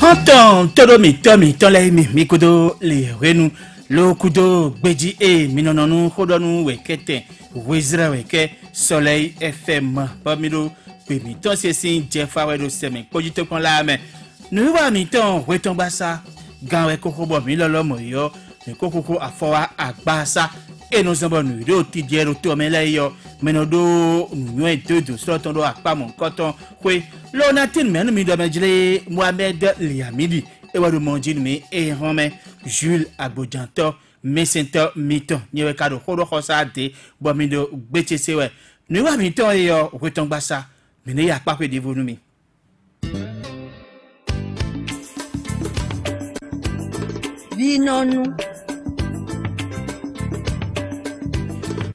Hanton todo mi tole mi kudo le renu lo kudo beji minononu hodonu wekete wezra weke soleil FM pamilo pe mi ton sesin jefa we do semi pojito kon la me nu wa mi ton weton basa gan we koko bo mi lolo mo yo mi koko afowa agbasa eno zambo nu do ti jero to me le yo menodo nu entedo so ton do apa mon koton kwe lo natin menu mi do mejle Mohamed Liamidi e wa do monjin mi e home Jules Agbojanto mesento miton nyewe kado hodo khosa de bo mi do gbeche sewe nu wa mi ton yo weton basa mi ne ya pa pe de vonu mi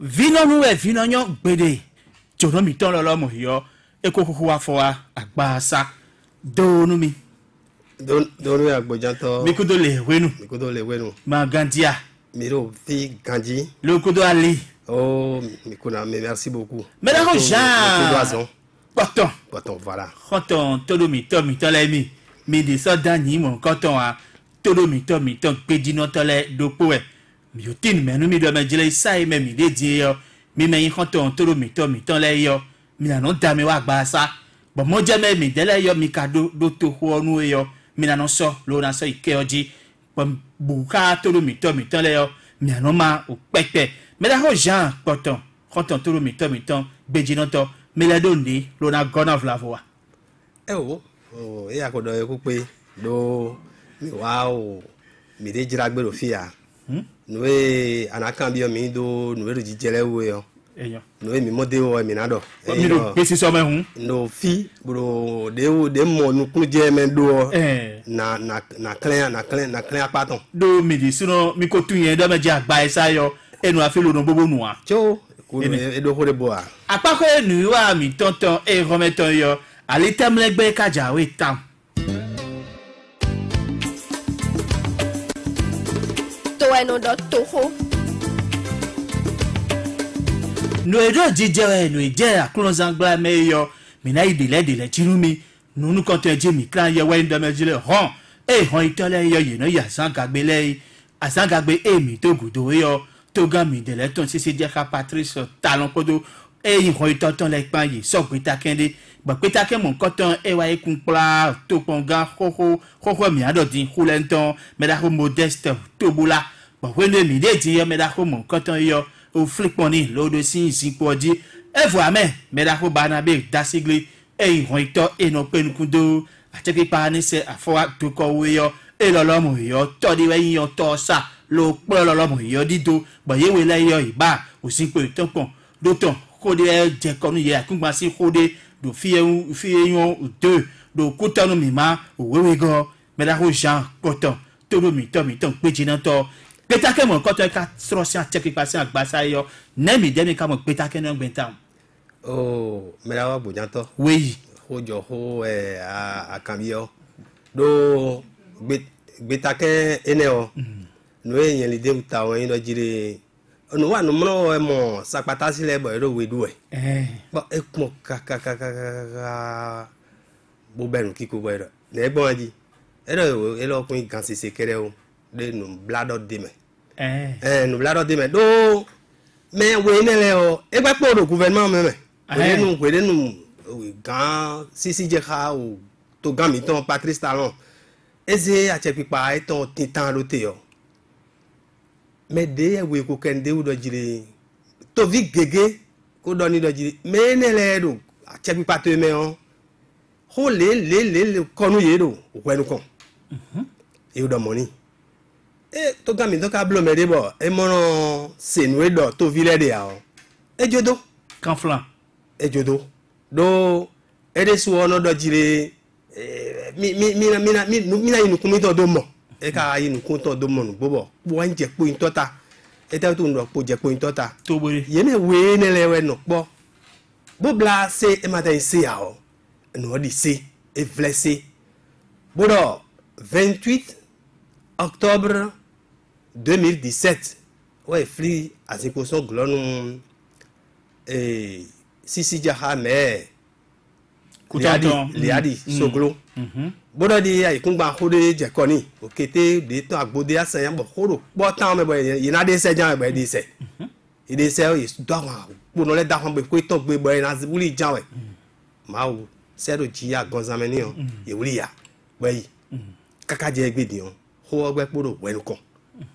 Vinonu e vinonyo gbede jono mi ton lolo mo yo e kokoko wa fo wa agbasa donu mi donu Agbojanto mi kudo le wenu ma gandia mi ro fi ganji lo kudo ali oh mi kuna merci beaucoup mais la Jean Poton voilà Poton todo mi ton la mi de so dan ni mon coton a todo mi ton pedi no tole do po e mi yotin menu mi do mejele sai me mi de die yo mi me yin Poton todo mi ton le yo mi na no da mi wa gba sa bo mo je me mi dele yo mi ka do to ho nu yo mi na no so lo na so ike oji bo buka todo mi ton le yo mi na no ma o pepe me la ho Jean Poton todo mi ton beji no to me la do ndi lo na gonna of la voix e akodo e ku pe do mi wow mi de jira gbe ro fia noe anakambi mi do noe ro jijele wo yo eyan noe mi mode wo mi na do mi do pesi so me hun no fi bro de mo nu kun je me do na clean apaton do mi di sino mi ko tun yen do me je agba isa yo enu afelo no gbogbo nu wa cho ko e do hore bo a apako enu wa mi tonton e rometon yo ali temlegbe kaja we tam no edo jije no ije aklonzangba me yo mi na idele chirumi nunu konten je mi kran ye we ndo mejile hon hon itole yo no ya asangagbe mi to gudo yo to ga mi dele ton sisi je ka Patrice talon kodo hon itoton le pan yi so pe takende ba pe taken mon konten wa ekun pla to ponga koko mi adodin hulenton me da ko modeste to bula ba wene mi de ti yo me da ko mon konten yo o fliponi lodo sin podi e voa me da ko banabe dasigli hon ito no penukundo ateke pa ni se afowa to ko we yo lolomo yo to di we yo to sa lo plo lolomo yo dido ba ye we le yo iba o sin pe tonpon do ton ko de je ko nu ye akungba si ko de do fi yon deux do kutanu mi ma o wewe go me da ko Jean Poton todo mi ton peji na to petake mo ko to ka srosia check pa si agbasa yo na mi de mi ka mo petake no gbentam oh me da Agbojanto oui hojo ho akambio do gbetake ene o no eyan le de uta won yin do jire onu wa no mo mo sapata sile bo ero wedu bo ekmo ka bo benu kiko bo ero na egbon aji ero kun gan sese kere o de no blado de me no blado de me do me we ne le o e gba po do gouvernement me we nu gan sisi je kha o to gan mi ton Patrice Talon eze a che pipa e ton titan lo te yo me de we ko kende u do jire to vi gege ko do ni do jire me ne le do a che pipa to me on ho le konu ye do o nu kon e do money to gan mi don ka blo me de bo e mo ran senu e do to vi le de a o e jodo kanflan e jodo do ede su ono do jire mina inukun mi to do mo e ka inukun to do mo nu bobo bo an je po intota e ta to ndo po je po intota to bore ye me we ne lewe no po bo bla se e mata se a o no di se e vlese bodo 28 octobre 2017 ouais fli asikoso glonu sisi jaha me liadi soglo bodo di ay kungba khode je koni okete de to agbode asan bo khoro po tan me bo ina de se jan be de se ide se o do wa po no le da hon be ko to gbe bo ina zibuli jan we ma wo se do ji ya gonzame ni o ye wuli ya we kaka je gbe di on ho gbe poro wenu kon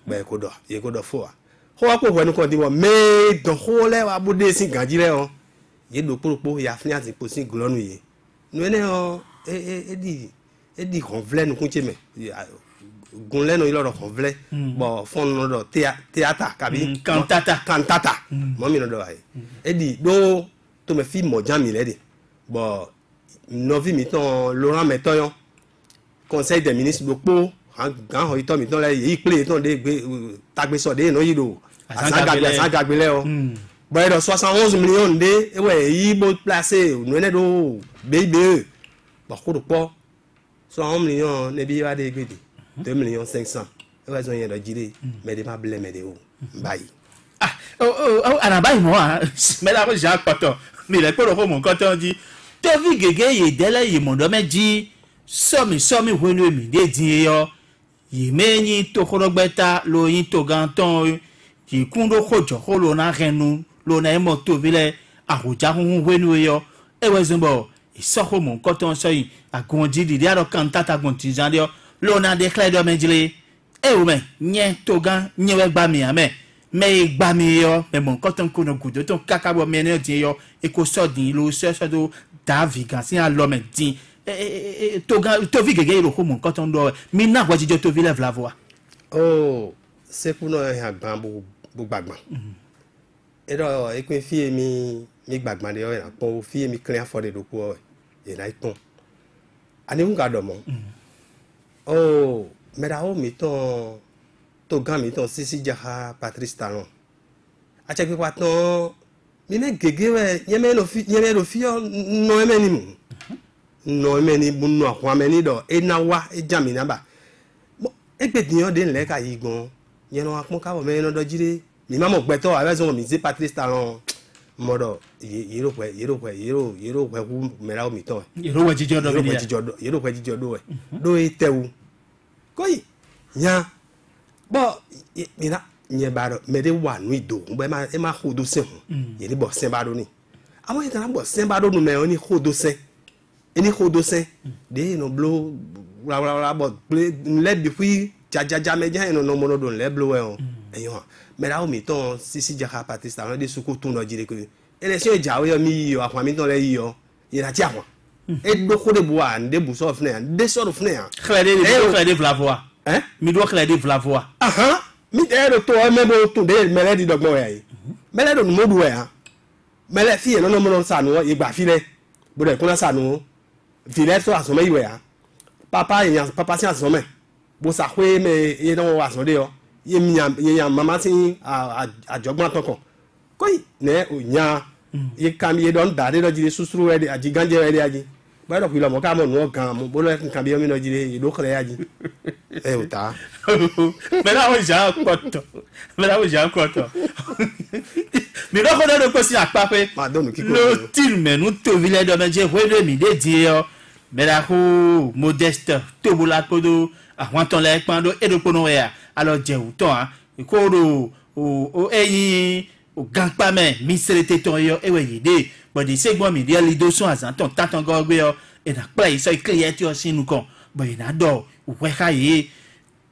be ko do ye ko do fo wa ho ko wenu kon di wo me don ho le wa bude sin ganji le o ye do poro ya fini ati po sin glonu ye no ene o edi konvle nu kunche me gunle no iloro konvle bo fon no do theater kabi cantata momi no do ai edi do to me fi mo jam ile de bo no vi mi ton Laurent Metoyon conseil des ministres do po gan ho ito mi ton le yi play ton de tagbe so de no yi do asangagbe le o bo e do 71 millions de e we yi bo placer no ne do bebe ba ko do po 100 millions ne bi wa de gbede 2 millions 500 e wa zo yen do jire me de ma ble me de o bayi ana bayi mo me la ko ja poto mi le poro ko mo nkan ton ji to vi gege ye dele ye mo do meji so mi wenu mi de din yo ye meyin to khorogbeta lo yin to ganton yi kundo khojo kholo na renu lo na mo to vile aroja hun wenu yo e wa zumbo isoko mon koton so yi agonji di aro cantata gontijan dio lo na de kledo menjile e o me nye togan nye we gba mi ame me gba mi yo me mon koton ko no gudo ton kakabo me ne din yo e ko so din lo so do davi gan sin a lo me din togan to vi gege ro ko mon koton do mi na gwa jijo to vi level avoa oh c'est pour no ya gban bu gbagban e do e ko fi mi gbagban de yo na po fi mi clean for de do ko e na ipon ani un ga do mo oh me da o mi ton to gan mi ton sisi jaha Patrice Talon a che pe paton mi ne gege we yeme lo fi no eme ni mu no eme ni bu no akwa me ni do e na wa e jami na ba e pe diyan de nle ka yi gan yen no apon ka bo me no do jire mi ma mo gbe to a so mi se Patrice Talon modo yero kwe ku mera o mi ton yero we jijo do yero kwe jijo do we do e tewu koi nya bo mi na nye baro me de wa nu ido ngbe ma e ma khodo se hun ye ni bo sen baro ni àwọn ìtàn bo sen baro nu me oni khodo se eni khodo se de no blo la bo le bi fi jajaja me jan no mo no do le blo we o eyan me ra o mi ton sisi jaha Patrice Talon de suko tun no jire ko election jawo yo mi yo akwa mi ton le yo ye na ti àwọn e do ko de bo an de bu so fne an de so fne an clé de vlavoa mi do clé de vlavoa mi de to me bo tun de me le di dogbon ya yi me le do mo du ya me le fi no mo no sanu igba fi le bo de kun sanu fi le so aso me iwe ya papa si aso me bo sa kwe me ye no aso de yo ye mama si àjọgbọ́n tọkàn koi ne onya ye kam ye don dare do jire susuru we de ajiganje we de aji ba do pilo mo ka mo no gan mo bo lo kan bi o mi no jire ye do kre aji e o ta me la o ja koto mi do ko do ko si apa pe ma do nu kiko lo til menu to vile do meje we do mi de di yo me la ko modeste to bula kodo àwọn ton le pando e do pono ya alors je ou ton ko do o eyin o ganpa me mi serete ton yo e we yide but the segbo mi dia lido so azan ton tatan go gbe yo e na play so client yo sinu kon but ina do o we ka ye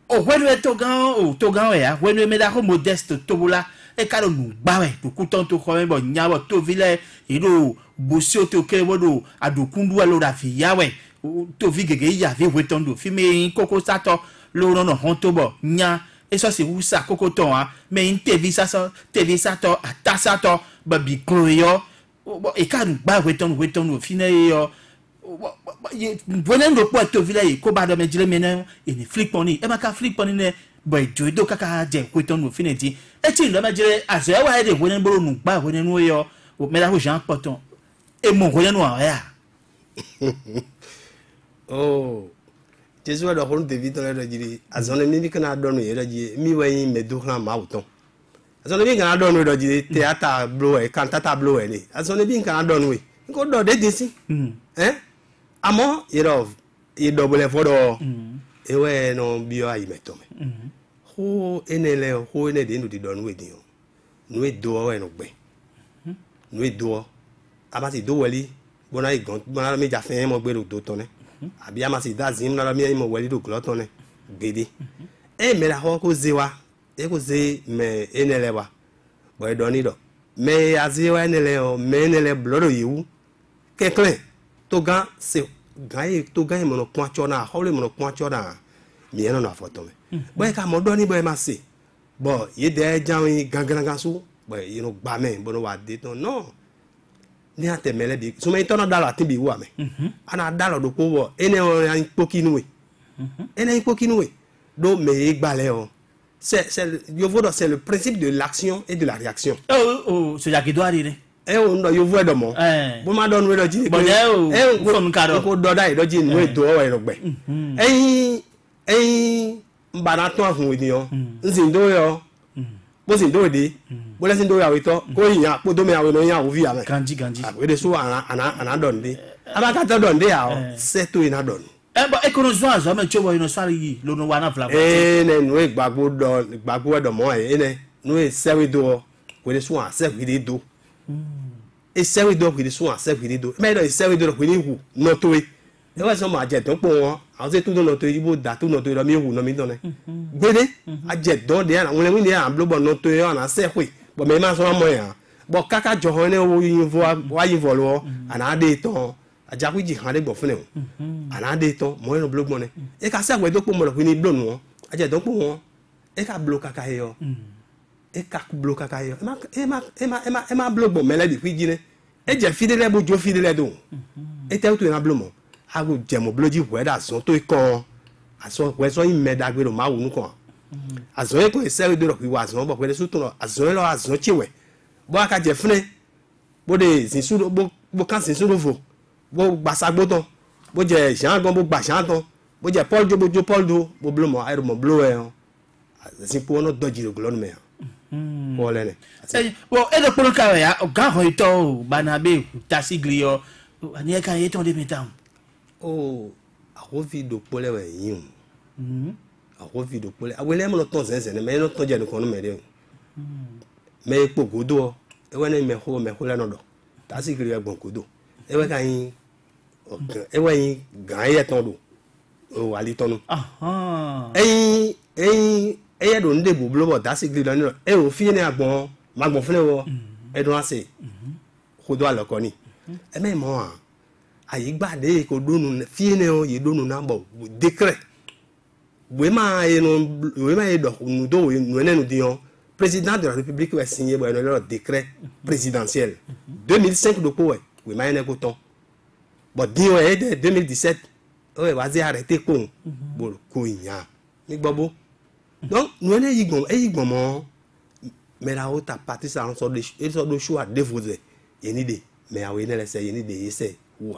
o we do to gan ya we no me da ko modeste to bula e ka do nu gba we to ku ton to ko me bo nya bo to vile e do bo si o to ke bo do adokundu wa lo da fi ya we to vi gege ya vi we ton do fi me koko sato lo no hon to bo nya e so se wusa koko ton a me in tevi sa to atasa to ba bi kro yo e ka gba we ton no fi na yo bonen do po to vi le ko ba do me jire me na e ni flip poni e ma ka flip poni ne boy jo do kaka je we ton no fi na ti e ti lo ma jire aso e wa de bonen boro nu gba we nu yo o me la ho Jean Poton e mo we nu a ya oh Jésus a donné des vies dans la vie. Azone mi kana donné la vie. Mi wayi me do klan ma uton. Azone bi kana donné la vie. Théâtre blow e cantata blow e. Azone bi kana donné. ko do de desi amo ye do bole fodo ewe no bio ayi metome ho enele ho ene de ndi do nwe di o nwe do we no gbe nwe do amati do wali bona igon bona mi ja fe mo gbe do ton ne abi amati da zin na mi mo wali do glo ton ne gbede me la ho ko zewa e ko ze me enele wa bo do ni do me azewa enele o me enele blodo yiwu kekle to gan se gan to gan mo no pon chona ho le mo no pon chona mi eno na foto me bo e ka mo do ni bo e ma se bo ye de janwi gangan so bo you know gba me bo no wa de ton no ni atemele bi so me to na dalo atin bi wa me ana dalo do ko wo ene o yan pokinuwe ene pokinuwe do me gbale o c'est le principe de l'action et de la réaction. Oh, c'est qui doit dire. On doit y voir de moi. Bon, ma donne le dit. Bon, on cadeau. On doit d'ailleurs le dire. Nous doit y aller. Banato vous dit on. Zindo yo. Bon zindo de. Bon la zindo ya wito. Ko ya po do me awe no ya ovi ame. Ganji. We de so ana donne de. Aba ka to donne de ya. C'est tout ina donne. Bon, économie à jamais tu vois une soirée le no wana fla. Nous gbagbo do mo nous serve do we de so a serve de do. E serve do we de so a serve de do. Me do serve do we ni hu no to e. E wa so ma je don po won. A se tu do no to ibo da tu no to do mi hu no mi don ne. Gbede a je don de na won le mi de an blobo no to e na se hui. Bo me ma so mo ya. Bo kaka jo ho ne wo yin vo wa yin vo lo ana de ton. Ajakwiji hande gbo fune o ana de ton mo no blog mo ne e ka se agbe do po mo lo ni blog no aje don po won e ka blog kaka yo e ka blog kaka yo e ma blog mo mele di fiji ne e je fidele bo jo fidele do e te to na blog mo a go je mo blogi we da so to ikon aso we so yin me da gbe do ma wonu kan aso e ko e se do ro pi wa so bo pe so to no aso lo aso chiwe bo aka je fune bo de sin su bo kan sin su do fo bo gbasagbo ton bo je jan gan bo gba jan ton bo je paul do bo blo mo aero mo blo e sin po no doji do glo no me o le ne bo e do polo ka ya o ga ho ito banabe tasi glio ani e ka ye ton de metam o a ho vi do pole we yin a ho vi do pole a we le mo no ton sense ne me no ton je no kono me de me po godo e we ne me ho le no do tasi glio gbon godo e we kan ewe gan ye ton do o ali tonu eye do nde bu blobo da sigli lo ni e o fi ni agbon magbon fune wo e do ase kodo aloko ni e me mo ayi gba de ko donu fi ni o ye donu na bo décret we ma e do nu do nu ene di on président de la république va signer bo le décret présidentiel 2005 do ko we ma ene ko ton. Bon, dis-moi, 2017, ouais, vas-y, arrêtez con. Bon, couignard. Mais bon, donc, nous, on est bon, mais là, on a parti ça, on sort de choix, de vous dire, il y a une idée, mais on a essayé, il y a une idée, c'est, ouais.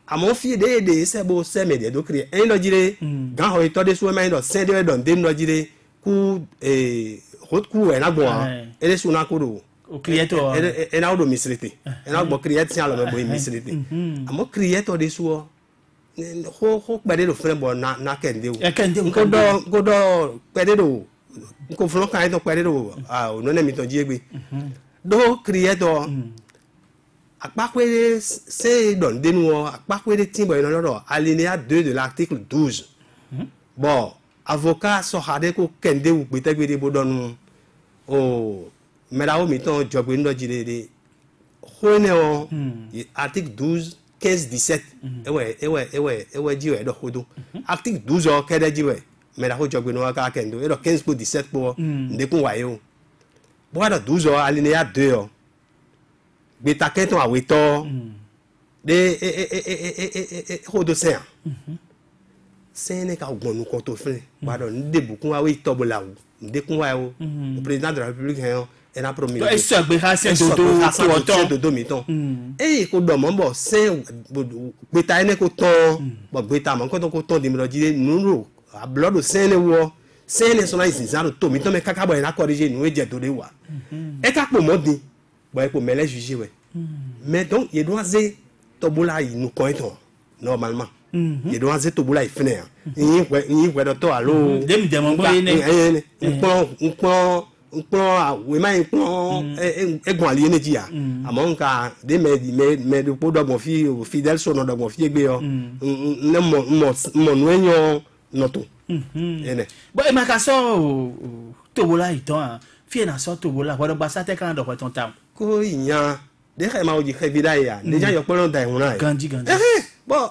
À mon fils, des c'est beau, c'est, mais des deux criés. Un, on dirait, quand on est de soi, mais on s'est dit, on dirait, coup, et, route coup, et là, bon, et les sous la cour. O creator e na o do misrete e na bo create sia lo me bo misrete amo creator de so ho pede do fre bo na kende o ko do pede do ko flo kan to pede do o no na mi to jiegbe do creator apakwe se don de nu apakwe de tin bo no do alinéa 2 de l'article 12 bon avocat so hade ko kende u pe tegbe de bo donu o Mera o miton jogwe ndo jire hone o article 12 15 17 ewe jiwe do hodo article 12 o kede jiwe mera ho jogwe no ka kendo e do 15 po 17 po ndekun waye o bo da 12 o alinéa 2 o gbe ta keton aweto de hodo sen sen ne ka gbonu ko to fun ba do ndebukun awe itobola o ndekun waye o président de la république hen et na promis e so gbe ha se dodo mi ton e ko do mo bo sen gbe ta ene ko ton bo gbe ta mo ko ton de mi lo jire nuro a blood sen ne wo sen ne so na isinzaro to mi ton me kaka bo e na corriger nu e je do de wa e ka po mo din bo e po mele juger we mais donc il doit tobola il nous connaît normalement il doit être tobola il finit il ouais docteur allo dem dem bon yene un plan we ma un plan e gon ali ene dia amon ka de me de po do bon fidèle so no do bon fi egbe yo ne mo nuenyo noto ene bon e ma ka so tobola itan fi na so tobola wa do gba sa te kan do ko ton ta ko iyan de ka ma o ji ke vida ya de ja yo polo da ihun na ganji bon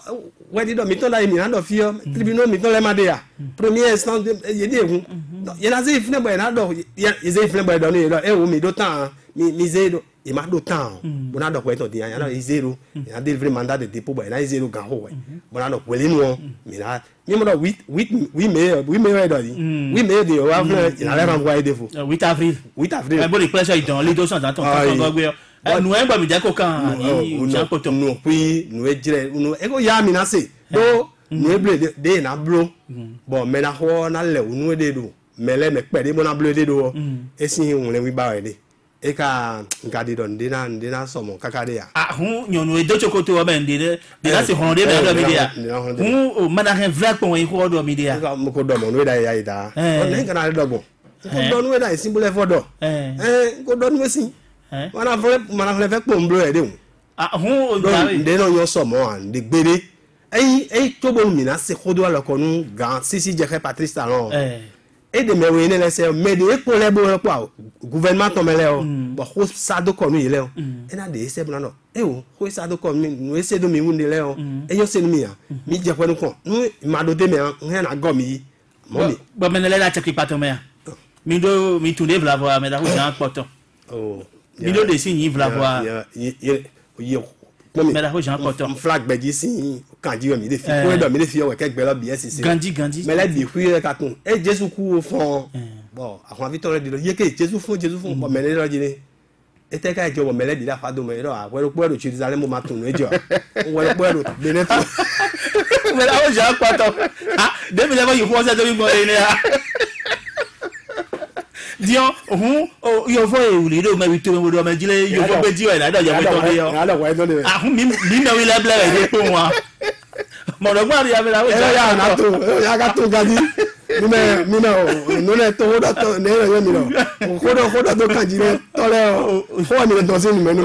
we di do mi ton da mi na do fi yo tribunal mi ton le ma de ya premier instant ye di ehun ye na ze ifne boy na do ye ze ifne boy do ni do e wo mi do tan mi ze do e ma do tan bo na do ko eto di ya na zero ya delivery mandat de dépôt boy na zero gan ho we bo na do ko le nu mi na mi mo do 8 mai do di 8 mai de o avle ina le renvoyer de fo 8 avril e bo le pressure dans les 200 dans ton temps go nous en ba mi de ko kan ni Jean Poto nous puis nous ejire nous e ko ya mi na se do nous eble de na blo bon me na ho na le unu de do mele me pe de mo na blo de do e si un le wi ba we de e ka ngadi don de na so mo kakade ya hu nyonu e do chokoto wa ben de na se honde be do mi dia hu o mana hen vra ko wi ko do mi dia mo ko do mo no da ya ida o ne kana do go ko do no da simple for do ko do no si mana vle fe po mblo e de hu de no yo so mo an de gbere to bo mi na se kodo ala ko nu gan sisi je ke Patrice Talon et de me we ne le se me de ko le bo po gouvernement to mele o bo ko sa do ko nu ile o e na de se bna no o ko sa do ko mi nu se do mi wunde le o yo se nu mi ya mi je ko nu ko nu ma do de me he na go mi mo mi bo me ne le la check pa to me mi do mi tunde vla vo me da ko Jean Poto mi do de si ni vla vo mais la Jean Poto flag beji si kan ji mi de fi ko do mi de fi o ke gbe lo bi SCC ganji mais la bi hu ka tun e Jésus ku fon bon àwọn Victor de ye ke Jésus fon bon mais le lo ji ni e te ka je bo mele di la fa do me ro a we ro Jerusalem mo ma tun no ejo we ro de ne mais la Jean Poto de mi le mo yu fo se do mi mo ni Dion yo fo e wuli do me wi to me do me jile yo fo be ji wa na do je mo to yo mi me wi le ble de po wa mo do gba ri ya me la o ya na to ya ka to gadi mi me no le to do to ne yo mi no ko do to kan ji ne to le o fo mi do se ni me no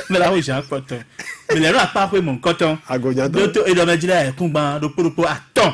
me la o ja Poto me le ra pa pe mo nkoton agoja do to e do me jile e kun gba do po aton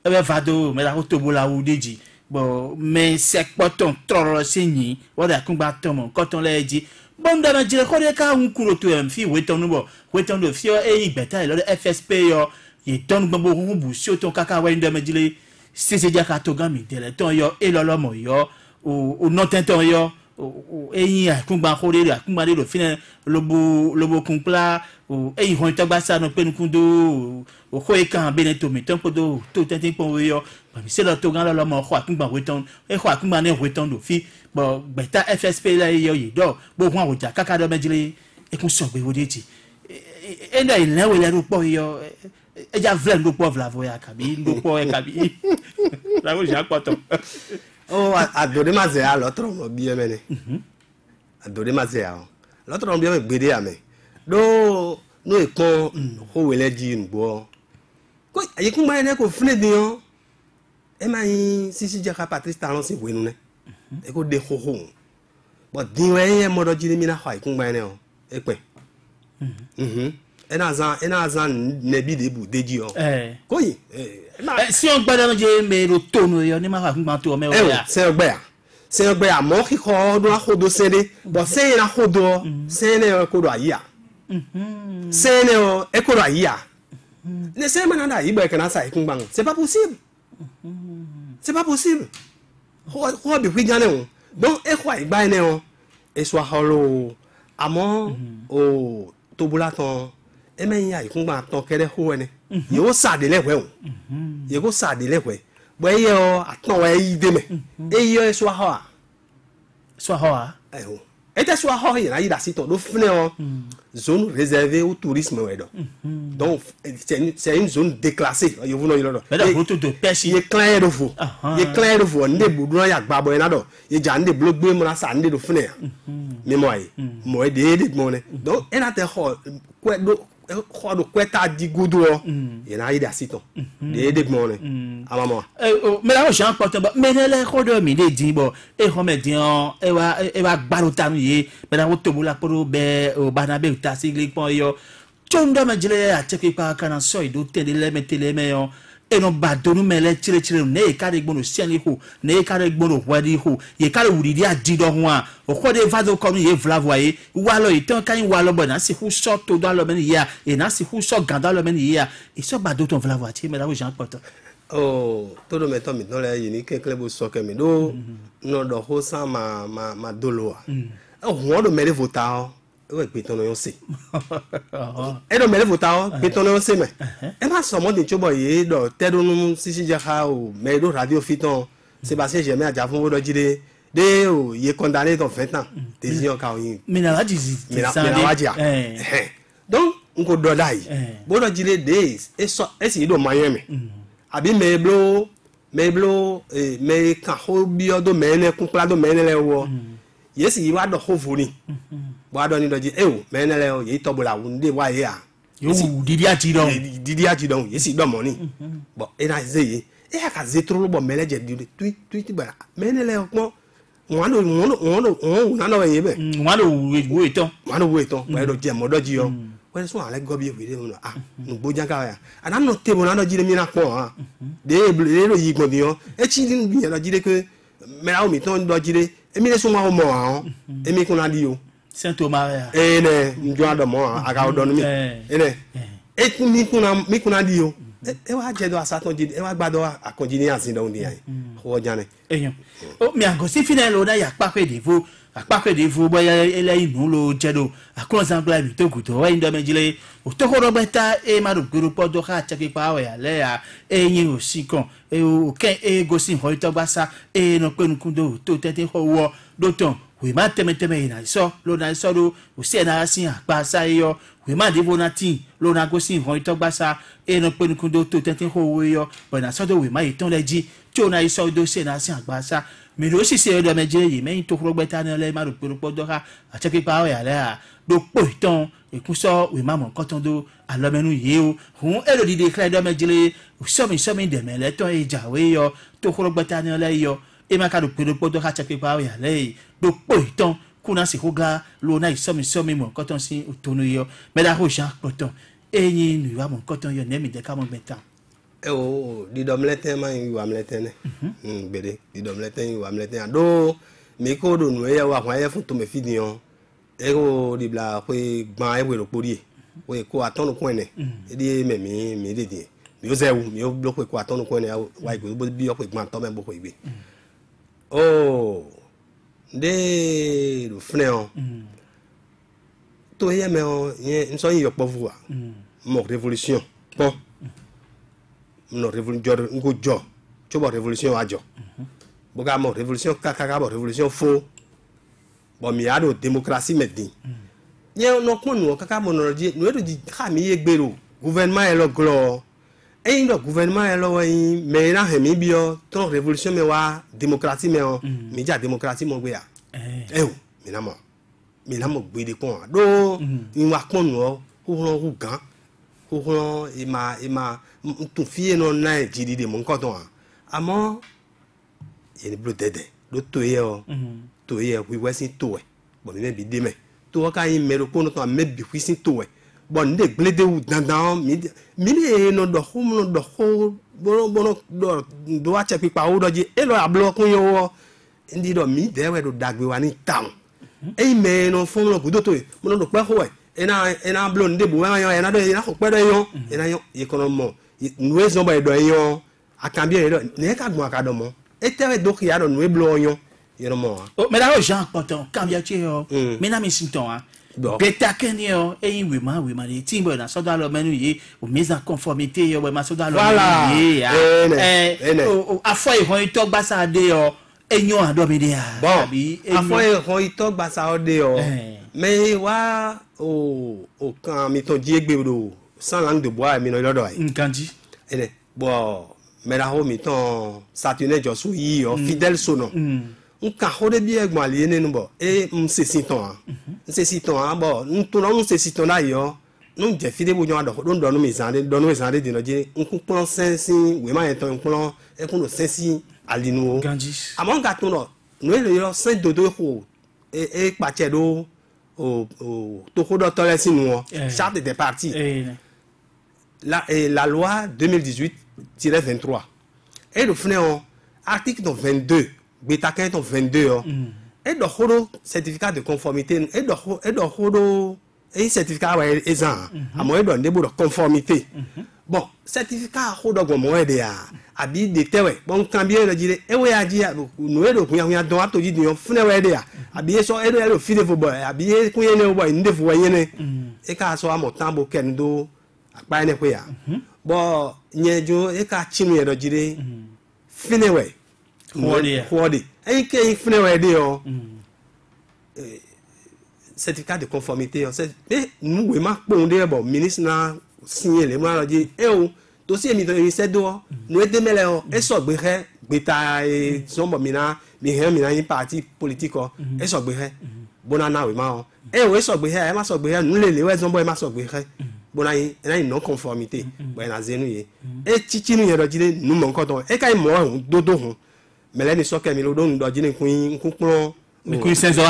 e be fa do me la o to bo la u deji bon mais c'est Poto trop signi wada kungba tomo koton leji bon da na jire ko de ka un kuro to em fi weton no bo weton do fi e igbeta lo FSP yo ye ton gbogbo hu bu si o ton kaka wa ndo me jile sese ja ka to gan mi de le ton yo e lo mo yo o no tenton yo o eyin akungba ko de akungba de lo fina lobo kunpla o eyin ho to gba sa no pe nukundo o ko e kan be ne to mi ton podo to tenten pon yo ba mi se lo to gan lo mo ko akungba weton e ko akungba ne weton do fi bo beta FSP la yo yi do bo hu awoja kaka do mejile e kun so gbe wo deji e na ile we le ru po yo e ja vle ndo po vla vo ya kabi ndo po e kabi la ko Jean Poto adore ma ze a l'autre mo bi emene adore ma ze a l'autre mo bi me gbede ame do no e kon ho wele ji ngbo ko aye kun ma ne ko fune de yo e ma yin sisi je ka Patrice Talon si wenu ne e ko de ho but din we yen mo do ji mi na ha kun ma ne o e pe ena zan ne bi de bu deji o ko yi si on gba dan je me ro tonu yo ni ma fa kun gba to me o ya se ogbe ya mo ki ko do akodo sede but se na kodo se ne ko do aya se ne o e ko do aya ne se ma na da igbe kana sa kun gba c'est pas possible ho bi wi jane o donc e kwa igba ne o e so holo amo o to bulaton e men ya ikun gba ton kere ho ene yo sa de lewe o ye go sa de lewe bo ye o aton wa yi de me e yo e so ha o e te so ha ye na yi da sito do fune o zone réservée au tourisme we do donc c'est une zone déclassée yo vous no yo do mais la route de pêche ye clair de fo nde budu ya gba bo na do ye ja nde blogbe mo na sa nde do fune me mo ai mo e de mo ne donc e na te ho quoi do kweta digudo ina ida siton de gbon ni amamo me la Jean porte me le khodo mi de din bo e ho me din e wa gbaro tanu ye me la to bula poro be o banabe ta sigli pon yo chondo me jile a cheke pa kana so do tele le metele me yo e no badonu me le chire ne ka de gbonu sian ho ne ka de gbonu wadi ho ye ka le wuri dia di do ho a o ko de vado ko ye vla voye wa lo itan kan wa lo bona si hu so to do lo men ya e na si hu so ganda lo men ya e so bado ton vla voye me la Jean porte todo me to mi no le yini ke klebo so ke mi do no do ho sa ma dolo o ho do me le vota o pe ton yo se e do me le vota o pe ton yo se me e ma so mo din chobo ye do te do nu sisi je ha o me do radio fiton Sébastien Germain a jafon do jide de o ye condamné dans 20 ans décision ka o yin me na la dizi donc on ko do dai bo do jide days e si do Miami abi meblo me kan ho bi odo me ne kun plado me ne le wo yes yi wa do ho vuni bo ado ni do ji e o me ne le o yi to bola wunde wa ye a yo didi ati don yes do money bo e na ze yi e aka ze tro bo me le je di tweet ba me ne le o wọ́n no ye be wọ́n lo wo itan ba do je mo do ji yo when so ale go bi e we no no bojan ka ya ana no table na do jire mi na pon de lo yi gbon bi o e chi ni bi do jire ke me ra o mi ton do jire emi le so ma o mo emi kun na di o Saint Thomas ya ne njo ado mo aga o do no mi ne e kun mi kun na di o e wa je do asaton jide e wa gbado akonjini asin do ndi yan ho jane eyan o mi ago si final o da ya pa pe devo àpapẹ̀ de fún bóyá ẹlẹ́yìn nù ló jẹ́dọ̀ àkúrọ̀sángbà mi tó kùtọ̀ wáyé ndọ́mẹ́jìlẹ̀ òtókòrọ̀gbẹ́ta ẹ má dò gbèrò pọ́dọ̀ ká àtsẹ́kẹ́pá ọ̀yà lẹ́yà ẹ̀yìn òsì kan òkè ẹ̀gọ́sì ìhọ́ ìtọ́gbàsá ẹ̀yìn pẹ̀lúkúndò tó tẹ́tẹ́ ọwọ́ dótàn wèé má tẹ́mẹ́tẹ́mẹ́ yìí náà sọ lónà sọ́dọ̀ òsì ẹ̀ náà sí àpá sáyọ wèé má dìbò náà tì lónà gọ́sì ìhọ́ ìtọ́gbàsá ẹ̀yìn pẹ̀lúkúndò tó tẹ́tẹ́ ọwọ́ yọ bọ̀nà sọ́dọ̀ wèé má yìí tán lẹ́jì tí ò náà sọ́dọ̀ sí ẹ̀ náà sí àgbàsá mìíràn ó sì ṣe ẹ̀rọ ẹ̀mẹ́jẹ́ yìí mẹ́yìn tó kúrọ́gbẹ́ tá ní ọlẹ́ má rò pé pọ́ dọ́ka àtẹ́kẹ́pá ọ̀yà lẹ́yà ló pò ìtàn ìkúsọ́ ìmáàmù kọ́tàn tó àlọ́mẹ́nu yìí o òun èrò dídé kílẹ̀ ẹ̀dọ́mẹ́jẹ́lẹ́ sọ́mi dẹ̀mẹ́lẹ́tọ́ ìjàwé yọ tó kúrọ́gbẹ́ tá ní ọlẹ́ yọ ẹ̀má ká rò pé pọ́ dọ́ka àtẹ́kẹ́pá ọ̀yà lẹ́yìn ló pò ìtàn kúnà sì kóga lónà ìsọ́mi mọ̀ kọ́tàn sí òtónú yọ mẹ́ta kó ṣàn pọ̀tàn ẹ̀yìn ìwàmù kọ́tàn yọ nẹ́mì dẹ́kámọ́ gbẹ̀tàn. Di domleten man yu amleten bede di domleten yu amleten do me ko do nu e wa kwa e fun to me fidion e ko di bla pe gban e we ro pori we ko atonu kun ene e di me mi de di mi o ze wu mi o blo pe ko atonu kun ene wa igbe bo bi o pe gban to me bo ko igbe de do fneon to ye me o yen so yin yo po vu wa mo révolution bon no révolution ngo jo chobo révolution ajo boga mo révolution kaka bo révolution faux bo mi ado démocratie medin ye no kunu kaka mo no di no di ka mi ye gbero gouvernement e lo glo e ndo gouvernement e lo yin me na he mi bio ton révolution me wa démocratie me o mi ja démocratie mo gbe ya o mi na mo gbe de pon do yin wa pon o hu gan ko ima tun fiye no na jidi de mon koton amo ye blo dede do toye wi wesin to e bo me bi de me to ka yin mero ko no to me bi wisin to e bo nde glede wu dandan mi le no do ho bono do wa che pipa o do ji e lo ablo kun yo ndi do mi de we do dagbe wa ni town e me no fun no gudo to e mo no do pe ho e ena blon de bo yan ena do ena ko pe do yan ena yan economo nuwe zo ba do yan akambie do ne ka gbon aka do mo etere do ki ya do nuwe blo yan yero mo o me la o Jean Poton kambia che yo me na mi sinton a beta ken yo eyin we ma de timbo na so da lo menu yi o mise en conformité yo we ma so da lo menu yi o afo ihon to gba sa de yo enyon ado mi de a abi afo ihon to gba sa de yo mais wa o kan mi ton die gbero sans langue de bois mi no lodo ai nkanji ele bo me la ho mi ton Saturne Josu yi o fidèle sono nka ho de bi egbon ali nenu bo e se siton bo nto no se siton la yo nous j'ai fidé pour nous donner mes années de nos dire on comprend sensi oui ma étant on comprend et qu'on sensi alino Gandhi à mon gâteau nous le 5 dodo et pachedo au toko docteur si nous charte des partis la loi 2018-23 et le fnéon article 22 betaquin 22 et le certificat de conformité et le certificat est à moyen de conformité bon certificat a bi de tewe bon cambien le dire e we adi no e do kunya don ato di no fune we de a bi so e do fi de fo boy a bi kunya ne boy nde fo we ne e ka so amo tambo kendo apa ne ko ya bo nyejo e ka chinu ye do jire fune we kwode e ke fune we de o certificat de conformité on c'est nous we ma pondé bon ministre na signé le moi dit e o dossier mi do se do no e demele o e so gbe he beta e so mo mina mi he mina yin parti politique o e so gbe he bona na we ma o e o e so gbe he e ma so gbe he nu le we so bo e ma so gbe he bona yin e na non conformité bo na zenu ye e chichi nu ye do jire nu mo nkan to e kai mo hun dodo hun mele ni so ke mi lo do do jire kun kun mi kun senzo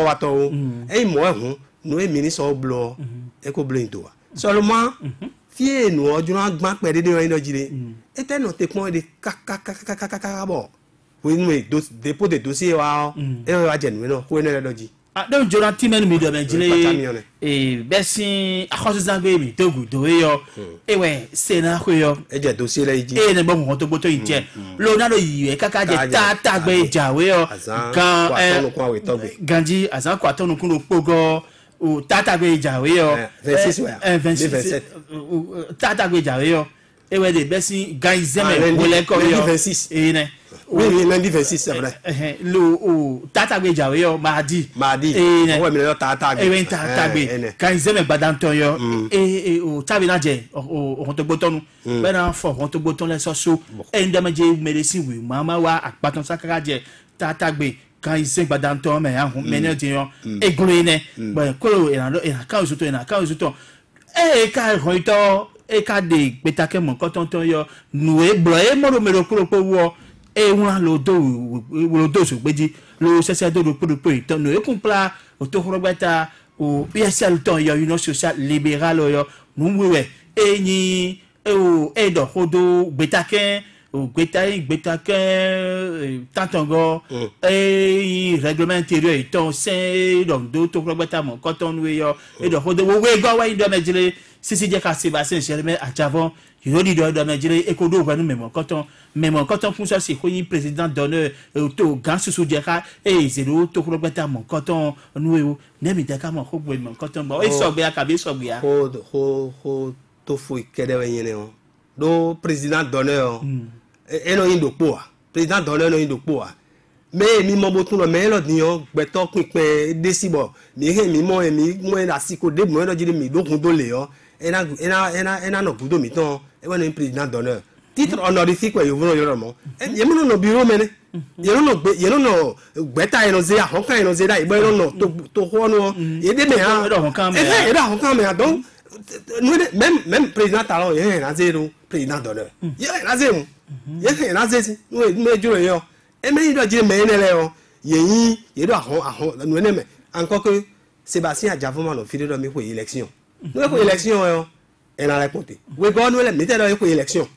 wato e mo hun no e ministre o blo e ko blindo seulement fie nous oduna gban pe de yin dojire ete no te pon de kaka bo we nu dépôt de dossier wa e wa je nu no ko ne doji donc jora timen mi do benjile e besin akhoso zangbe mi togu do yo e we se na ko yo e je dossier la iji e ne bo mo to boto ije lo na lo yi kaka je ta gbe jawe yo kan ganji azan kwa tonu kun lo pogo o tata gbe jawe yo 26 tata gbe jawe yo e we de besin gan zeme wole ko yo 26 e ne oui lundi 26 c'est vrai lo tata gbe jawe yo mardi e we mi lo tata gbe gan zeme badanton yo e o tabi na je o to gbotonu be na fo o to gboton le so e ndamaje medicine we mama wa apaton sakara je tata gbe quand ils sont dans ton mais en meneur disons églone ben kolo et en cause tout et quand roito et quand des betake mon coton yo nous e bloé mo me ko wo e won lo do so gbeji lo sese do po ton no e compla o to rogbata o PSL ton yo union sociale libérale yo nous we e ni o e do hodo betake o gbetake tantango e règlement intérieur étant c'est donc d'autres rogbata mon coton we yo e do hodo we go wa ndo mejile sisi je ka Sébastien Germain a javon yo di do mejile e ko do wa nu même coton pour ça c'est ko yin président d'honneur to gan susu je ka e zero to rogbata mon coton nu we ne mi de ka mon ko gbe mon coton bo e so gbe akabe so gbe ya ho to fu kede we yin o do président d'honneur et non indo po président d'honneur no indo po mais mi mo botun lo me lo diyan gbeto pinpin desibo mi he mi mo asiko de mo lo jire mi dokun do le yo ena no gudo mi ton e won président d'honneur titre honorifique we yo mo ye mo no bureau mene ye no gbeta eno ze ahon kan eno ze da igbo no to ho no ye de me ha e da hon kan me donc même président talon ye na zero président d'honneur ye na zero ye na zesi we me juro yo e me do je me ne le yo ye do ahon no ne me encore que Sébastien a javon no fi do mi ko élection no ko élection yo e na répondre we go no le mi te do ko élection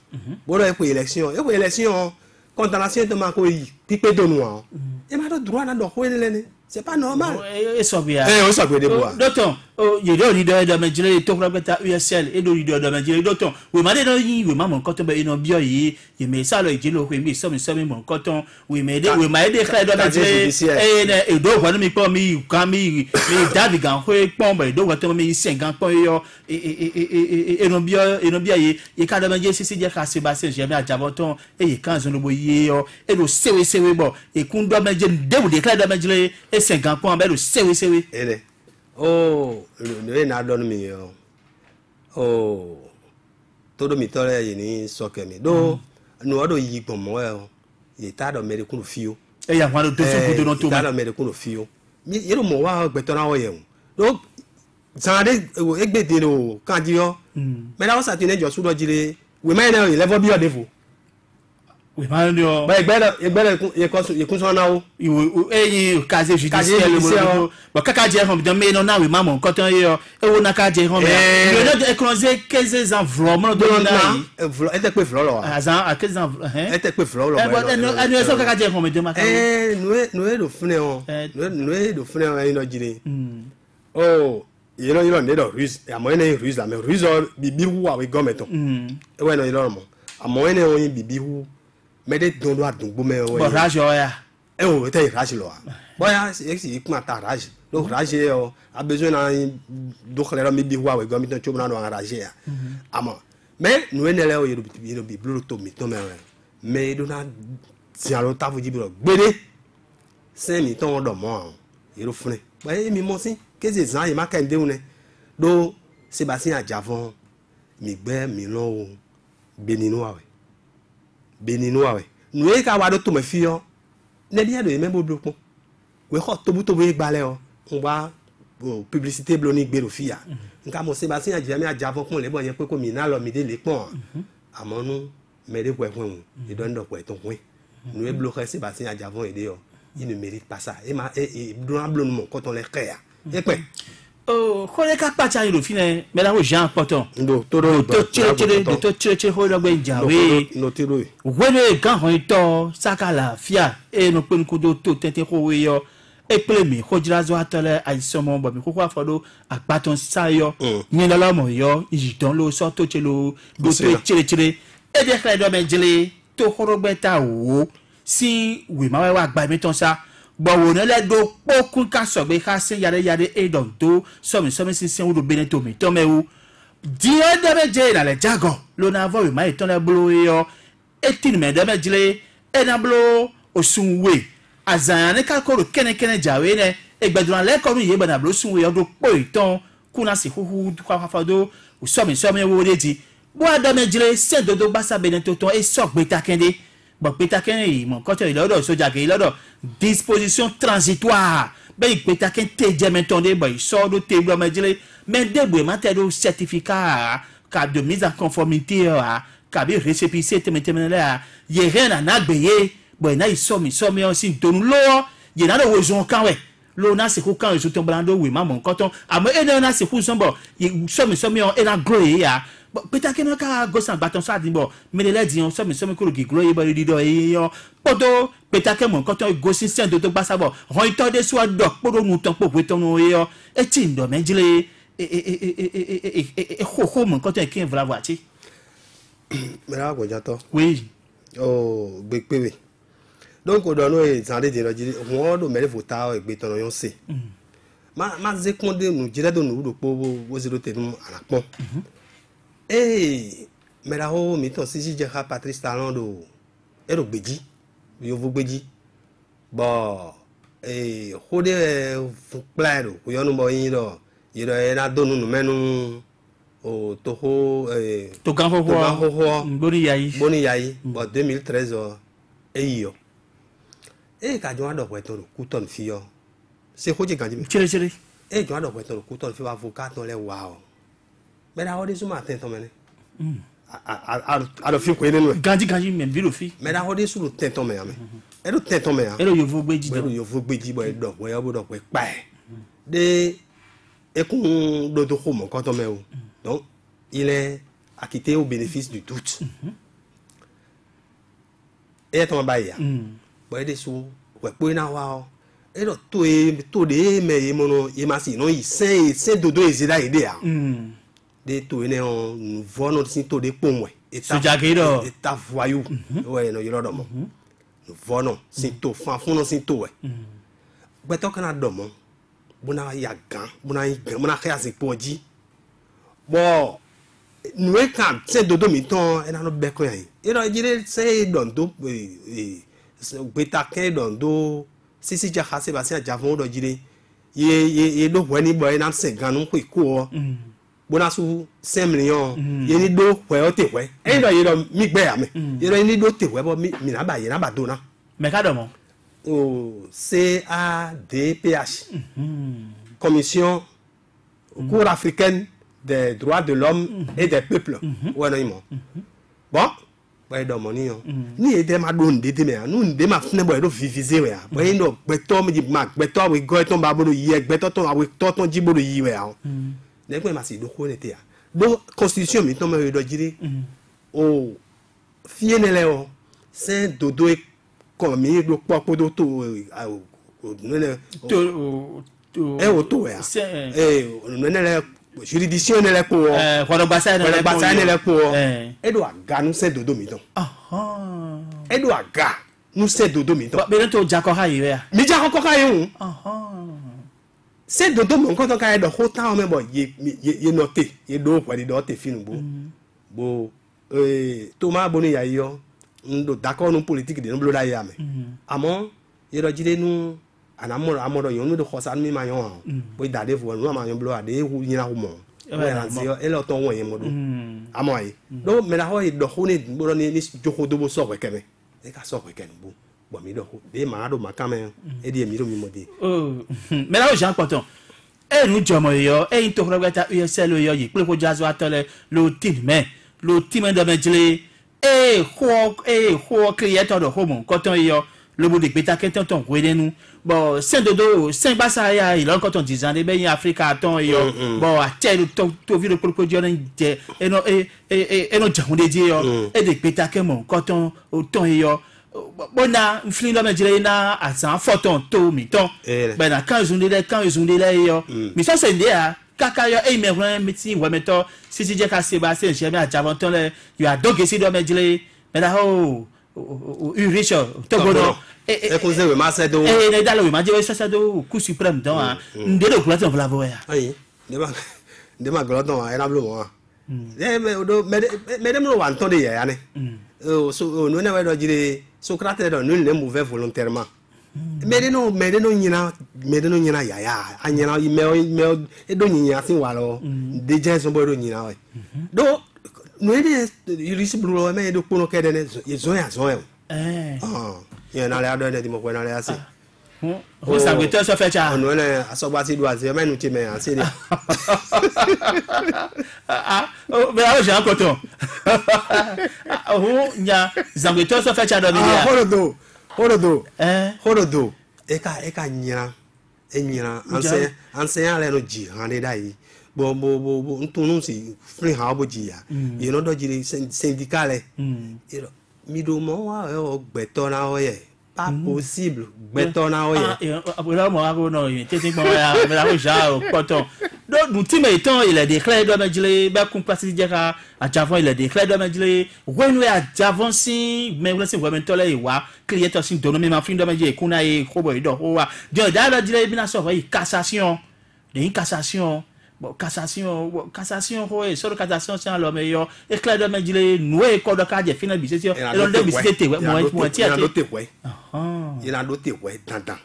bo do ko élection condamnation de ma ko yi pipe do no e ma do droit na do ko ne c'est pas normal et so bien on so de bois d'autant il do leader de Medjile to robeta USL et do leader de Medjile d'autant we ma de do yi we ma mon coton be ino bio yi ye me sa lo ijilo ko mi so mon coton we ma de clear de Medjile e do wa mi po mi kan mi David gan ho pon be do wa to mi 50 pon yo e no bio ye ka de Medjile sisi je ka Sébastien Germain a jaboton e ye kan zo no bo yi yo e do sewe bo e kun do Medjile de clear de Medjile 50 points ben le sewe ele oh le na don mi yo oh todo mi tore ye ni soke mi do no do yi gbon mo e ye ta do mere kun fio e ya wa do so ko do no to ta do mere kun fio mi ye mo wa gbeto na wo ye do Zande egbe de no kandio. Mais là on s'attendait jo sous do dire. We may know level bi odefu. We man yo. Ba egbe ye kunso na o. Eyin kaze judiciaire le bo kaka je hom de me no na we mama nkan tan yo e wo na ka je hom ya le no écraser 15 ans vraiment do na vlo était pe vlo lo azan à 15 ans était pe vlo lo no so kaka je hom de ma ka no do fune o no do fune o ino jire oh you know ne do ruse amo ene ruse la me ruse bibi hu wa we gometo e we no you know mo amo ene o yin bibi hu me de don do adungbo me o bo rajo ya e o te rage lo boya si ikuma ta rage do rage o a besoin na do xlero mi bi wa we gometo chobna no rage ya amo mais nous ene le o yero bi blue to mi to me do na ti alo ta fu jibiro gbede 5 mi ton do mo yero fune boya mi mo si keze zan yi ma kende une do Sébastien Adjavon mi gbe mi lo beninois we nous e ka wa do to me fi yo ne bien de même bo pon we ko to bu e gbale o on wa publicité bloni gbe ro fi ya nka mo Sébastien Adjavon pon le bo yen pe ko mi na lo mi de le pon amo nu me de pon e don do pon ton pon nous e bloquer Sébastien Adjavon e de yo il ne mérite pas ça et do blonu mon quand on les créa et puis oh kole ka pa cha ro fine me la ho Jean Poton ndo toro to chere ho lo gbe jawe no tiro wele gan ho ito saka la fia e no pe nku do to tete ko we yo e ple mi ko jira zo atole aiso mo bo mi ko kwa fodo agbaton sa yo ni la mo yo yi don lo so to chelo do to chere e de kra do me jele to horo beta wo si we ma wa gba mi ton sa bo wo ne le do pokun ka so gbe ka se yare e don do so mi sin wo do beneto mi to me wo di e de be je na le jago lo na vo we ma ton le blo yo e tin me de me jele e na blo osunwe azan ne ka ko ro kene jawe ne e gbedun le ko nu ye bana blo sunwe yo do po iton kuna si huhu kwa fa do so mi wo de di bo ado me jele se do basa beneto ton e so gbe ta kende bon pétaquin mon côté il a soja que il a disposition transitoire ben pétaquin te diamentonné bon il sort de table mais debout matin de certificat cap de mise en conformité à cap récépissé te là il rien à nagbeyer bon na il somme aussi ton lo il na le raison quand ouais lo na c'est quand je tombe blando oui maman quand on a mais na c'est pour son bon il somme et na groye ya peut-être que naka gosan baton ça dit bon mais les dit on somme ko gi groye ba di do e yo poto peut-être que mon quand on gosin sen do to basa bon ron ito de so do podo nu ton po ton yo e tin do men jile ho mon quand on kin vla voiti mais là go jato oui oh gbepewe donc o do no e zande de no jile won do mere vota e gbe ton yo se ma ze konde nu jile do nu do po wo zero te nu anapon mais là oh mi to si je ha Patrice Talon do ero gbeji yo vo gbeji bo hode fu plano ko yo no mo yin do yiro e na do nu menu o to ho to gan ho boni yayi bo 2013 yo ka jo ado ko to ku ton fi yo se hoje kan ji chere jo ado ko to ku ton fi avocat ton le wa mais là on est sur matin ton mené a fi ko ene no ganji même bi lo fi mais là on est sur le tenton me ame e lo tenton me e lo yo vo gbeji bo e do we obo do pe pa de ekun do ko mo quand on me o donc il est acquitté au bénéfice du doute e ton ba ya bo e de so we po na wa e lo to de me e mo no e ma si no yi sen dodo ezida ide a de to ene on nous vono sinto de pomwe eta voyou ouais no yoro domo nous vono sinto fanfuno sinto ouais beto kana domo buna ya gan buna kaya se poji bo nous e kan se dodo mi ton e na no beko yan e ro jire se dondo beta ke dondo sisi ja hase ba se Adjavon do jire ye do weni boy na se gan no ko bonasu 5 millions yeni do we o te we e do yero mi gbe ame yero ni do te we bo mi na ba ye na ba do na me ka do mo o CADPH commission Cour africaine des droits de l'homme et des peuples. Ouais, non, bon, ouais, dans mon nion. Ni aider ma donne de demain. Nous, de ma fenêtre, de viviser, ouais. Ouais, non, beton, me dit, Mac, beton, oui, goeton, babolo, yek, beton, avec ton jibolo, yé, n'est pas massif, donc on était. Donc, constitution, mais tombe de dire, oh, fiennes, c'est dodo, comme il doit pas pour d'auto, juridiction ne l'est pas. Quand on passe à elle doit gagner nous c'est dodo miton. Elle doit gagner nous c'est dodo miton. Mais non, tu as encore ailleurs. Mais j'ai encore ailleurs. C'est dodo mon quand on a de autant même bon, il noté, il doit quoi, il doit te film bon. Thomas Bonnet a eu, d'accord nous politique de nous bloquer là mais. Amon, il doit dire nous. En amour, il y a de choses à nous maillons. Oui, d'aller voir nous maillons bloqués à des roues, il y a un roman. Et là, ton moyen mode. À moi. Donc, mais là, il doit donner des jours de beau sort avec elle. Et qu'à sort avec elle. Bon, mais des malades, ma caméra, et des millions de modèles. Mais là, j'ai un poton. Et nous, Jomoyo, et il te regarde à USL, il peut le jazz à le team de Medjley, et quoi, créateur de Homo, quand on y a. Le bout de pétaque est ton coué nous bon 5 dodo 5 bassa il a quand on disant des pays Afrique à ton yo bon à tel to vie le crocodile et non jamon de dire et des pétaque mon quand on au ton yo bon na flin do me dire na à ça photon to mi ton ben na quand ils ont là yo mais ça c'est dia kaka yo e me vraiment métier ouais mais toi si tu dis qu'à Sébastien j'ai bien à Javanton là il a donc essayer de me dire mais là Richard Togono et cause we ma sedo et dalo we ma je ça do coup suprême donc ndelo kula ton vlavo ya ayi de ma gloton era blo mais dem lo wan ton de ya ne so no ne we do jire Socrate do nul ne mauvais volontairement mais de no nyina ya anyina me e do nyina sin wa lo de je so bo do nyina we do no e risque blo me do pono ke de ne zo ya il y a un aléa de dis moi aller assez on s'arrête ça fait ça on est à so bati doit mais nous tu mais assez mais là j'ai un coton il y a zambito ça fait ça dans le horodo e ka nyira enseignant les no ji ande dai bo ntunu si free ha bo ji ya you know do ji syndical mi do mo wa o gbeto na o ye pas possible gbeto na o ye après là moi non tete bon mais là ja o coton donc nous ti mais temps il a déclaré de Medjley ba kun place dira à Javon il a déclaré de Medjley when we à Javon si mais vous c'est vraiment tole e wa créateur si donner même fin de Medjley kuna e kobo do wa de da Medjley bien ça va cassation une cassation bon cassation quoi sur cassation c'est alors meilleur éclair de Medjley noué code cadre final c'est sûr et on de c'était moi tiens il a doté ouais tantan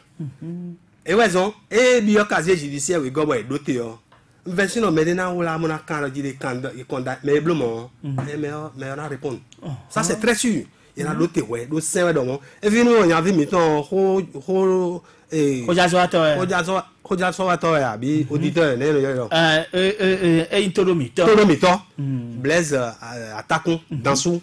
et raison et bio casier judiciaire we go boy doté yo version mais na wala mona kan dire candidat mais blement mais on a répondre ça c'est très sûr il a doté ouais do c'est donc et venu on y avait mis ton Koja so ato ya bi auditeur ne yo intolomito Blaise attaquons dansou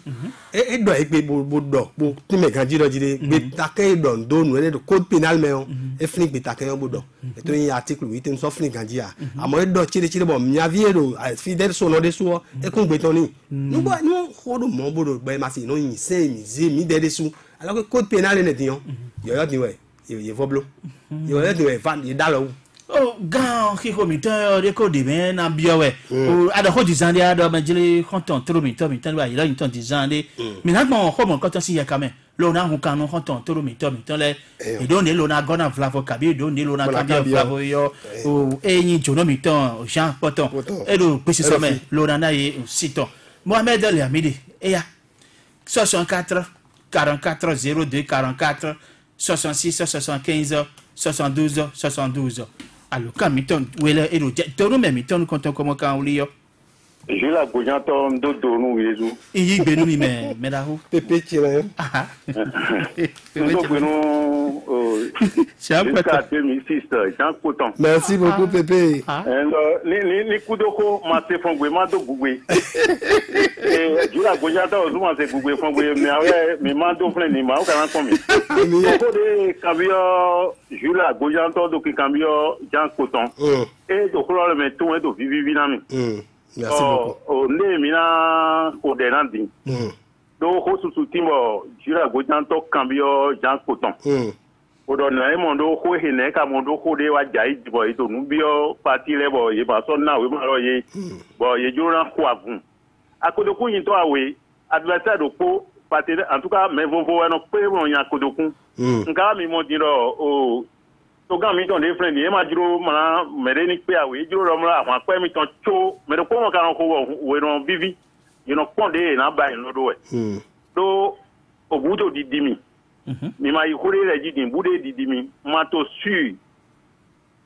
et do e bo tu me grandi do dire be taken do no le code pénal mais e fini be taken bo do et to yin article 8 so fini grandi a amo do chire bo mi avie do fidèle so no de so e kun gbe ton ni no hodo mo bo do gbe ma si no yin se mi de su alors que code pénal ne dion yo di we il voblo il va dire il dalo oh gan ki comité de code ben na biowe o ada ho dizande ada Medjley content trop mito wa il a une temps dizande mais na mon comme quand on si ya quand même lo na hu kan no content trop mito le et donc lo na gona vlavo kabi do ni lo na kabi vlavo yo o yin jono mito Jean Poton et do pesi sommet lo na ye siton Mohamed Ali Amidi et ya 64 44 02 44 66 75 72 alors quand miton wele elo tono me miton konton comme quand on lio je la gojanto ndo donu yezu yi gbenu mi me la ho pepe tire ah ndo gbenu jusqu'à 2006 Jean Coton. Merci beaucoup Pépé. Ni kudoko ma se fongwe ma do gugwe. Jula gojata ozuma se gugwe fongwe me awe me ma do flen ni ma o kana komi. Ko de cambio Jula gojata do ki cambio Jean Coton. Et do kolo me to do vivi na mi. Merci beaucoup. O ne mi na ko de nandi. Do ko susu timo Jula gojata cambio Jean Coton. Odo na emondo ko hene ka mondo ko de wa jai bo ito nubio parti le bo ye ba so na we ma ro ye bo ye jora ko avun akodoku yin to awe adversaire do ko parti en tout cas mais vovo no pe won yan akodoku nka mi mo diro o to ga mi ton de friend e ma jiro ma mere ni pe awe jiro ro mra àwọn pe mi ton cho me do ko mo ka ko we no vivi you know konde na ba en lodo we do obudo didimi mi ma yikore le jidin bude didimi ma to su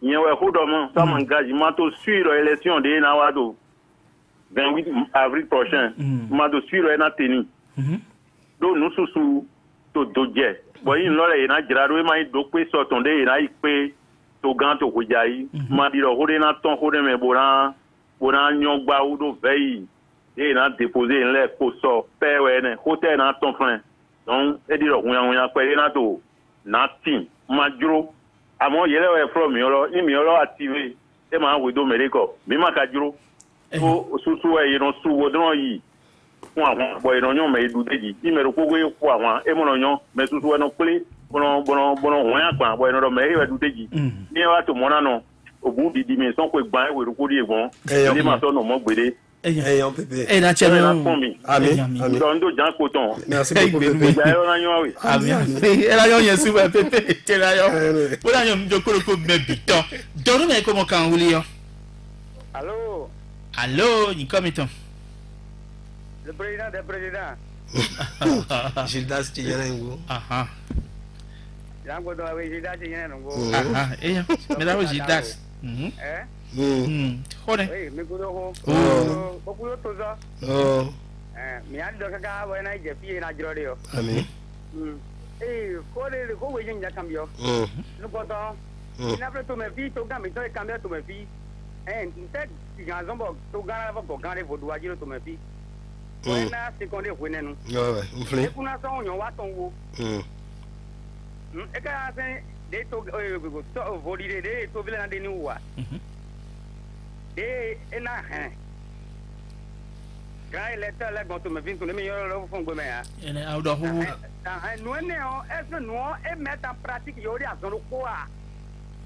yen we ho do mo ça m'engage ma to suivre élection de na wado 28 avril prochain ma to suivre na teni do nu susu to doje boy in lole na jirado ma do pe so ton de na ipe to gan to kujai ma di ro ho de na ton ho de me boran nyogba udo vei e na déposer en le ko so pe we ne hotel na ton friend donc e di ro hunya pe na to na team majuro amo yele we from mi olo activer e ma we do mereko mi ma ka juro o susu e no su wo don yi fún àwọn boy no nyon me du deji ti me ro ko gbe fún àwọn e mo no nyon me susu e no ple bono won agba boy no me e du deji ni wa to mo na no obu didi mi son ko gba e we ro ko ri egbon ni ma so no mo gbede Eyan Pépé. E na cheme. Amen. Dondo Jean Coton. Merci beaucoup Pépé. Jayo na yon we. Amen. E la yon yesu Pépé. Te la yon. O la yon jokoro ko me biton. Dono me ko mo kan wuli yo. Allô. Allô, ni comme étant. Le président des présidents. Gildas Tiyanengo. Aha. Jean Coton avec Gildas Tiyanengo. Aha. E me la Gildas. Hone. Oui, me kudo ko. Ko to za. Mi an do ka wa na je fi na jiro de yo. Amen. Ko le ko we yin ja cambio. No ko to. Ina pre to me fi to ga mi to cambio to me fi. Instead ga zombo to ga na ko ga le vodu ajiro to me fi. Ko na seconde ko nenu. Ouais, on flé. E kuna so onyo wa ton wo. E ka se de to vodi de to vile na de ni wa. Et na quand il était là quand tu me viens tu me yoro lo fon gbe ya ene awdo ho nous ne on est nous et mettre en pratique yori azon ko a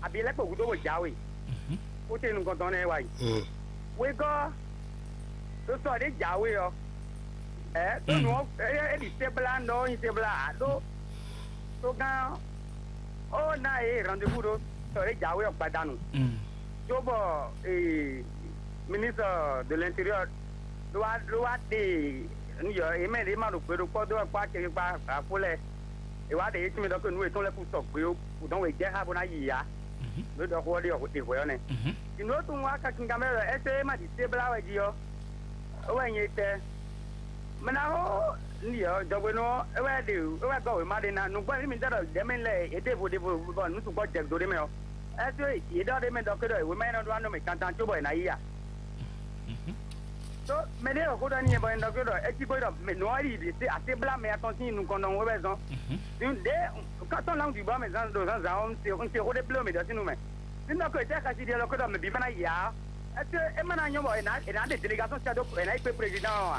abi le ko gudo wo jawe o te nu kon e wa we go to so de jawe yo to no e di tebla no in tebla do to ga o na e rendez-vous do to de jawe o padanu Jobo ministre de l'Intérieur doit de nous y mettre mal au pédo quoi doit pas que pas pour les et va de tu me donc nous étions là pour stock pour donc il y a bona ya nous doit quoi dire de quoi ne tu nous tu wa ka kingamera ese ma di tebla wa ji yo o wa nyete mana ho ni yo jobo no e wa de e wa go we ma de na no gba mi dara de men le e de bo no tu go je do de me o ese e do de me do ko do we ma no do no me kan tan chobo na ya so me de ko do ni e bo ndo ko do e ti ko do me no ri de se ate bla me attention nous kon we besoin de quand on langue du bas mais dans on se rode bleu me do si nous me sinon ko te ka si de ko do me bi na ya ese e mana nyo bo na de délégation sta do na ipe président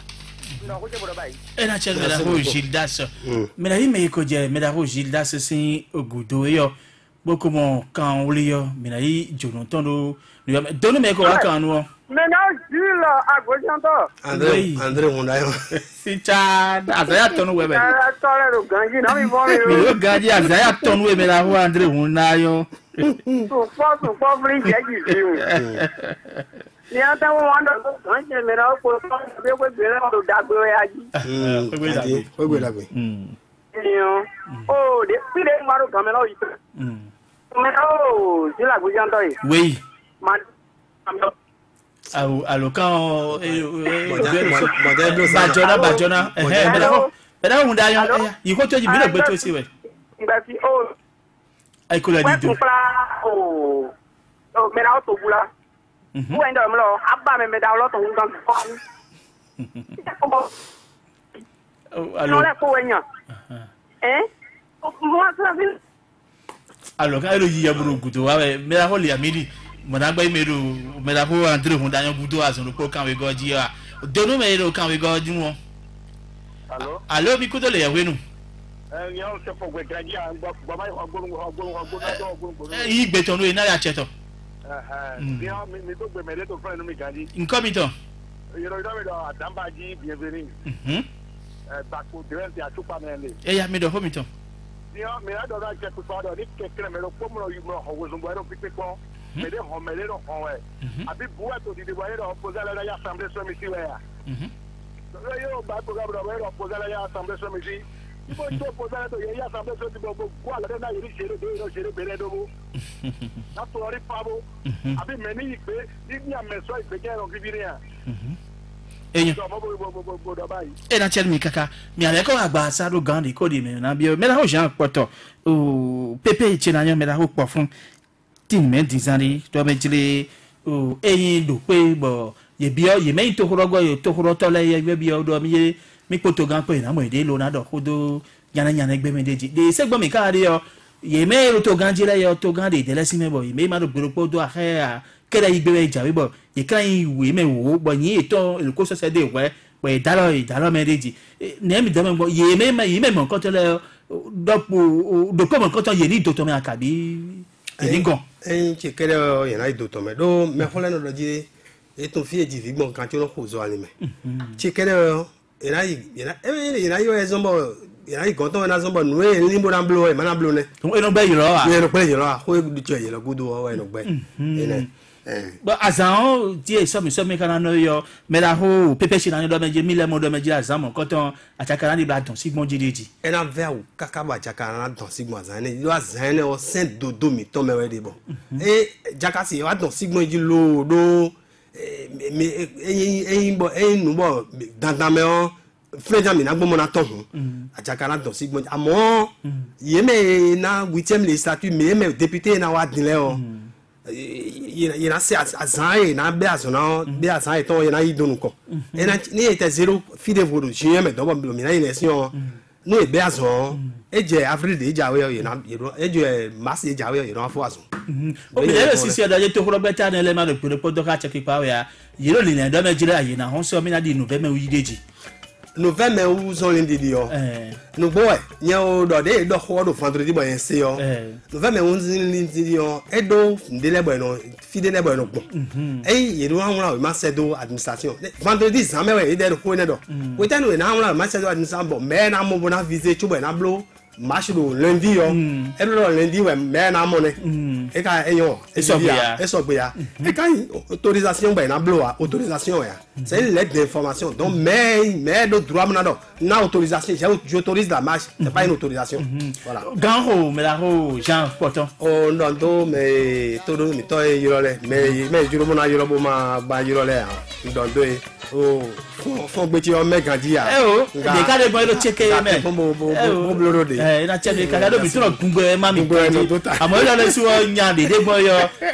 no ko je bo do bai e na chel mera ho Gildas mera hi me ko je mera ho Gildas sin ogudo yo boko mo kan wuli yo mera hi Jonathan do dono me ko wa kan no maintenant Gilles Agojanto André Mondayo si cha azaya tonu we be tole do ganji na mi bo mi yo gaji azaya tonu we mera ho André Mondayo so for free jeji fiu ni ata won do ganji mera ko so be ko be la do dagbe yaji Foi gwe yo oh de pide maro kamera yi mais oh Gilles Agojanto oui man allo quand bajona mera ho Mondayo yiko to ji bi lo gbe to si we ngba fi oh Ai ko la Ouais, di do. pour là, oh, mais là, au bout là. Où est-ce que là, abba, mais dans l'autre, on gagne pas. Non, Alors là, pour rien. Hein? Moi, ça veut. alors quand il y a beaucoup de ouais mais la holi amili mon agba imeru mais la ho andre ho danyo budo aso no kan we go ji a donu me ro kan we go ji won allo mi kudo le ya wenu Yan se fo gbe graji an baba ogbon yi gbe tonu e na ya cheto Yan mi to gbe mele to fro enu mi gaji. nko mi ton You know, me do adambaji bienvenue. Bako direct ya chupa mele. e ya mi do ho mi ton Yan me ado ra che ku so do ni kekere me lo pomo lo yumo ho wo zumbo ero pipe ko. Me de ho mele ro ho we. Abi buwa to di de wa ero opposal la ya assemblée so mi si we ya. Yo ba ko ga bro ero opposal la ya assemblée so mi si. Ibo to opposal to ye ya assemblée so di bo ko ala na yiri sere do ro sere bere do mo. Na to ri pabo. Abi me ni ipe ni a meso ipe ke ro kibiri ya. eyan e na chen mi kaka mi ale ko agba saro gandi ko di me na bi me la ho jan poto o pepe che na yan me la ho po fun tin me dizani to be jile o eyin do pe bo ye bi o ye me to horo ye to horo to le ye bi o do mi poto gan pe na mo ide lo na do kodo yana egbe me deji de se gbo mi ka ri o ye me ro to gan jile yo to gan de le si me bo ye me ma do gboro podo a he a kera igbe ja we bo ye kan iwe me wo bo yin eto elko so se de we dalo me deji ne mi do me bo ye me mo ko to le do ko mo ko to ye ni do to me akabi ni gon che kere yana do to me do me fole no do ji e to fi eji fi gbon kan ti o ko zo ani me che kere yana yo e zombo yana i gonto na zombo nu e ni mo na blo e mana blo ne to e no gbe yiro a e no pe yiro a ko e du che yiro gudu o e no gbe ene but azan die so mi kana no yo me la ho pepe shi na ni do meje mi le mo do meje azan mo ko ton achakara ni bladon sigbon jideji e na ve o kaka ba achakara na don sigbon azan ni lo azan ne o sen dodo mi to me we de bo e jakasi wa don sigbon ji lo do mi eyin bo eyin nu bo dandan me o freja mi na gbo mo na ton achakara don sigbon amo ye me na 8e législature me député na wa dinle o yena se azan na be azan to yena idonu ko ena ni ete 0 fide vodo jiye me do bo mi na election no e be azan eje avril de jawe yena eje mars de jawe yena fo azan o bi le si si adaje to robeta na le ma do po do ka check pa ya yero le na do me jira yena hon so mi na di November wi deji November ou zon lindi di yo. No boy, nye o do de do ho do vendredi bo yen se yo. November ou zon lindi di yo, e do ndele bo no, fi de le bo no bon. E do han wala ma se do administration. Vendredi zame we e de ko ne do. We tan we na wala ma se do administration bo me na mo bona viser chubo na blo. Marche do lundi yo. E do lundi we me na mo ne. E ka e yo, e so gbe ya. E ka autorisation ba na blo a, autorisation ya. C'est une lettre d'information. Donc, mais le droit, na autorisation. J'autorise la marche. C'est pas une autorisation. Voilà. Ganho, mais la ho, Jean Poton. Oh, non, mais tout le monde est yolé. Mais je ne sais pas yolé. Donc, oh, faut que tu aies gandi. Eh oh, les cas de boy le checker, mais. Bon, bleu de. Eh, na checker, quand on dit tout le mami. À moi, là, le soir, il y a des boy,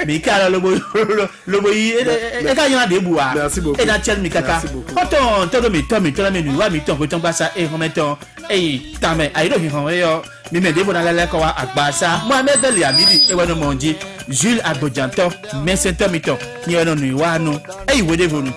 mais quand le boy, et quand il y a des bois. Merci beaucoup. Mi kaka oton todo mi to mi ni wa mi ton ko ton pasa e hon meton e tame ai do mi hon yo mi me de bona lele ko wa agbasa Mohammed Ali Amidi e wono monji Jules Agbojanto Mesento mi ton ni ono ni wa nu e iwe de vonu